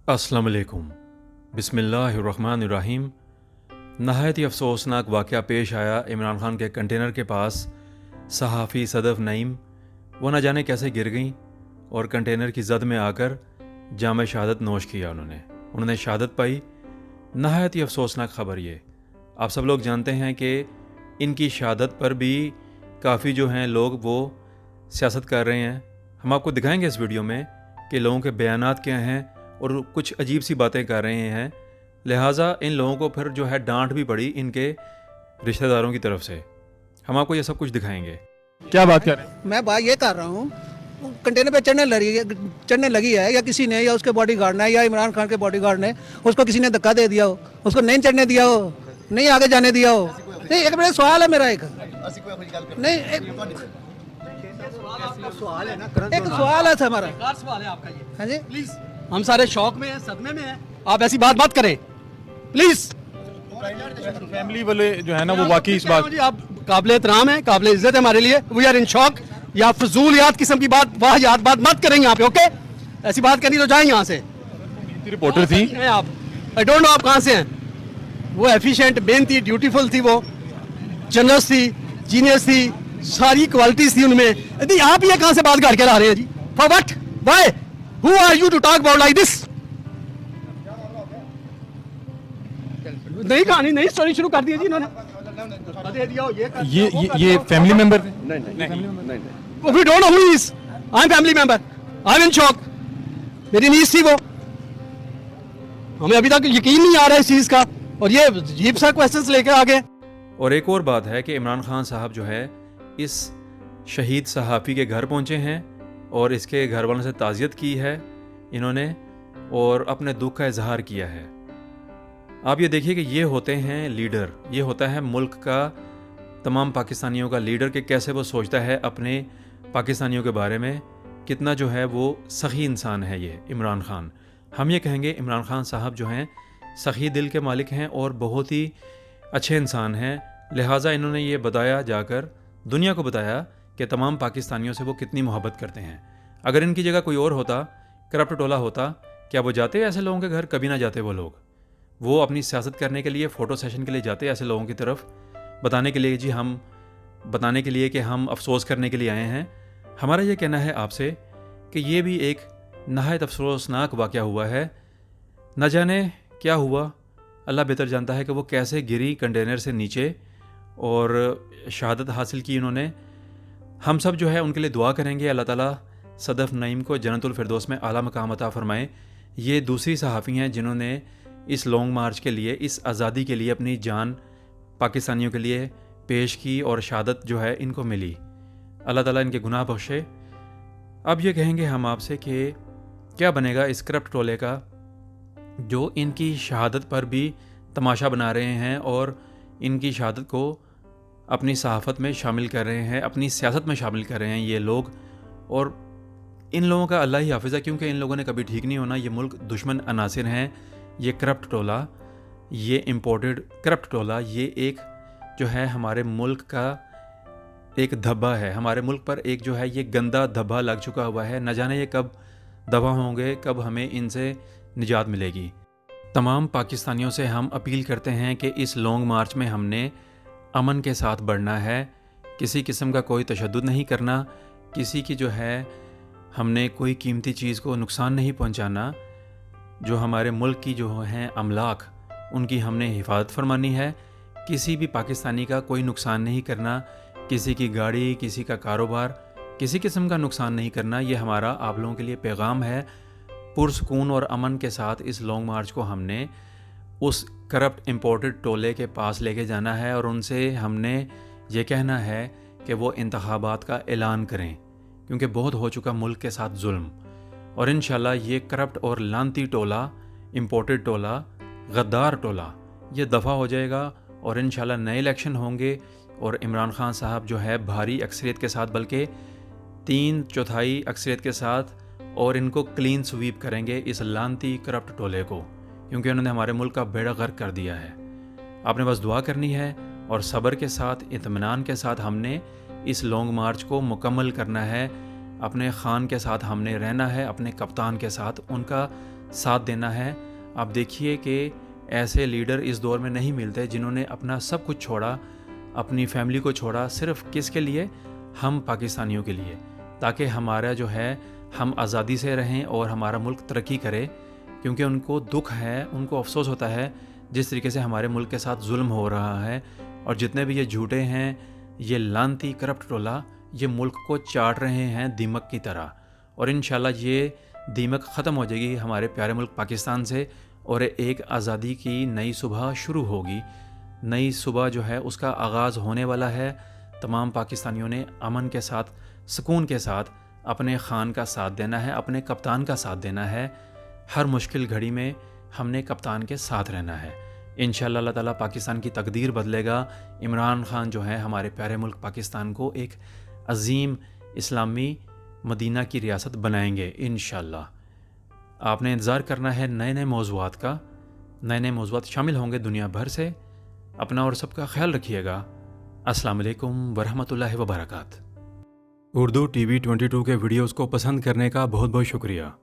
अस्सलाम वालेकुम। बिस्मिल्लाहिर्रहमानिर्रहीम। नहायत ही अफसोसनाक वाक़या पेश आया इमरान खान के कंटेनर के पास। सहाफ़ी सदफ़ नईम वो न जाने कैसे गिर गईं और कंटेनर की जद में आकर जाम शहादत नोश किया। उन्होंने शहादत पाई। नहायत ही अफसोसनाक ख़बर ये। आप सब लोग जानते हैं कि इनकी शहादत पर भी काफ़ी जो हैं लोग वो सियासत कर रहे हैं। हम आपको दिखाएंगे इस वीडियो में कि लोगों के बयानात क्या हैं और कुछ अजीब सी बातें कर रहे हैं। लिहाजा इन लोगों को फिर जो है डांट भी पड़ी इनके रिश्तेदारों की तरफ से। हम आपको ये सब कुछ दिखाएंगे। क्या बात कर रहे हैं? मैं बात ये कर रहा हूँ, कंटेनर पे चढ़ने लगी है या किसी ने या उसके बॉडीगार्ड ने या इमरान खान के बॉडीगार्ड ने उसको किसी ने धक्का दे दिया हो, उसको नहीं चढ़ने दिया हो, नहीं आगे जाने दिया हो। नहीं, एक मेरा सवाल है, मेरा एक नहीं एक सवाल है हमारा। सवाल है आपका ये। हाँ जी, प्लीज, हम सारे शौक में हैं, सदमे में हैं, आप ऐसी बात मत करें प्लीज। फैमिली वाले जो है ना वो वाकई इस बात जी, आप काबिल एहतराम है, काबिल इज्जत है हमारे लिए। We are in shock. या फजूलियात किस्म की बात, वाहियात बात मत करेंगे यहाँ पे, ओके? ऐसी बात करनी तो जाए यहाँ से। रिपोर्टर थी हैं आप, आई डोंट नो आप कहाँ से हैं। वो एफिशिएंट, मेहनती, ड्यूटीफुल थी, वो जनरस थी, जीनियस थी, सारी क्वालिटीज थी उनमें। यदि आप ये कहाँ से बात करके ला रहे हैं जी? For what? Why? Who are you to talk about like this? नहीं कहानी, नहीं स्टोरी शुरू कर दी जी इन्होंने। दे दिया हो, ये family member we don't know who he is. I am family member, I am in shock. मेरी नीज थी वो, हमें अभी तक यकीन नहीं आ रहा है इस चीज का, और ये अजीब सा क्वेश्चंस लेके आ गए। और एक और बात है कि इमरान खान साहब जो है इस शहीद सहाफ़ी के घर पहुंचे हैं और इसके घर वालों से ताज़ियत की है इन्होंने और अपने दुख का इजहार किया है। आप ये देखिए कि ये होते हैं लीडर, ये होता है मुल्क का, तमाम पाकिस्तानियों का लीडर, कि कैसे वो सोचता है अपने पाकिस्तानियों के बारे में। कितना जो है वो सखी इंसान है ये इमरान खान। हम ये कहेंगे इमरान खान साहब जो हैं सखी दिल के मालिक हैं और बहुत ही अच्छे इंसान हैं। लिहाजा इन्होंने ये बताया, जाकर दुनिया को बताया कि तमाम पाकिस्तानियों से वो कितनी मोहब्बत करते हैं। अगर इनकी जगह कोई और होता, करप्ट टोला होता, क्या वो जाते ऐसे लोगों के घर? कभी ना जाते वो लोग। वो अपनी सियासत करने के लिए, फ़ोटो सेशन के लिए जाते ऐसे लोगों की तरफ, बताने के लिए बताने के लिए कि हम अफसोस करने के लिए आए हैं। हमारा ये कहना है आपसे कि ये भी एक नहायत अफसोसनाक वाक़या हुआ है। न जाने क्या हुआ, अल्लाह बेहतर जानता है कि वो कैसे गिरी कंटेनर से नीचे और शहादत हासिल की उन्होंने। हम सब जो है उनके लिए दुआ करेंगे, अल्लाह ताला सदफ़ नईम को जन्नतुल फिरदौस में आला मकाम अता फ़रमाए। ये दूसरी सहाफ़ी हैं जिन्होंने इस लॉन्ग मार्च के लिए, इस आज़ादी के लिए अपनी जान पाकिस्तानियों के लिए पेश की और शहादत जो है इनको मिली। अल्लाह ताला इनके गुनाह बख्शे। अब ये कहेंगे हम आपसे कि क्या बनेगा इस करप्ट टोले का जो इनकी शहादत पर भी तमाशा बना रहे हैं और इनकी शहादत को अपनी सहाफ़त में शामिल कर रहे हैं, अपनी सियासत में शामिल कर रहे हैं ये लोग। और इन लोगों का अल्लाह ही हाफिज़ है, क्योंकि इन लोगों ने कभी ठीक नहीं होना। ये मुल्क दुश्मन अनासिर हैं। ये करप्ट टोला, ये इम्पोर्टेड करप्ट टोला, ये एक जो है हमारे मुल्क का एक धब्बा है। हमारे मुल्क पर एक जो है ये गंदा धब्बा लग चुका हुआ है। न जाने ये कब दबा होंगे, कब हमें इनसे निजात मिलेगी। तमाम पाकिस्तानियों से हम अपील करते हैं कि इस लॉन्ग मार्च में हमने अमन के साथ बढ़ना है। किसी किस्म का कोई तशद्दुद नहीं करना, किसी की जो है हमने कोई कीमती चीज़ को नुकसान नहीं पहुंचाना। जो हमारे मुल्क की जो हैं अमलाक, उनकी हमने हिफाजत फरमानी है। किसी भी पाकिस्तानी का कोई नुकसान नहीं करना, किसी की गाड़ी, किसी का कारोबार, किसी किस्म का नुकसान नहीं करना। ये हमारा आप लोगों के लिए पैगाम है। पुरसकून और अमन के साथ इस लॉन्ग मार्च को हमने उस करप्ट इम्पोर्टेड टोले के पास लेके जाना है और उनसे हमने ये कहना है कि वो इंतखाबात का ऐलान करें, क्योंकि बहुत हो चुका मुल्क के साथ जुल्म। और इंशाल्लाह ये करप्ट और लानती टोला, इम्पोर्टेड टोला, गद्दार टोला, ये दफ़ा हो जाएगा और इंशाल्लाह नए इलेक्शन होंगे और इमरान खान साहब जो है भारी अक्सरियत के साथ, बल्कि 3/4 अक्सरियत के साथ, और इनको क्लीन स्वीप करेंगे इस लानती करप्ट टोले को, क्योंकि उन्होंने हमारे मुल्क का बेड़ा गर्क कर दिया है। आपने बस दुआ करनी है और सब्र के साथ, इत्मीनान के साथ हमने इस लॉन्ग मार्च को मुकम्मल करना है। अपने खान के साथ हमने रहना है, अपने कप्तान के साथ, उनका साथ देना है। आप देखिए कि ऐसे लीडर इस दौर में नहीं मिलते जिन्होंने अपना सब कुछ छोड़ा, अपनी फैमिली को छोड़ा, सिर्फ किसके लिए? हम पाकिस्तानियों के लिए, ताकि हमारा जो है हम आज़ादी से रहें और हमारा मुल्क तरक्की करे। क्योंकि उनको दुख है, उनको अफसोस होता है जिस तरीके से हमारे मुल्क के साथ जुल्म हो रहा है, और जितने भी ये झूठे हैं, ये लानती करप्ट टोला ये मुल्क को चाट रहे हैं दीमक की तरह। और इंशाल्लाह ये दीमक ख़त्म हो जाएगी हमारे प्यारे मुल्क पाकिस्तान से, और एक आज़ादी की नई सुबह शुरू होगी। नई सुबह जो है उसका आगाज़ होने वाला है। तमाम पाकिस्तानियों ने अमन के साथ, सुकून के साथ अपने खान का साथ देना है, अपने कप्तान का साथ देना है। हर मुश्किल घड़ी में हमने कप्तान के साथ रहना है। इंशाअल्लाह अल्लाह ताला पाकिस्तान की तकदीर बदलेगा। इमरान खान जो है हमारे प्यारे मुल्क पाकिस्तान को एक अज़ीम इस्लामी मदीना की रियासत बनाएंगे इंशाअल्लाह। आपने इंतज़ार करना है नए नए मौज़ूआत का। नए नए मौज़ूआत शामिल होंगे दुनिया भर से। अपना और सबका ख्याल रखिएगा। अस्सलाम वालेकुम वरहमतुल्लाहि वबरकात। उर्दू TV 22 के वीडियोज़ को पसंद करने का बहुत बहुत शुक्रिया।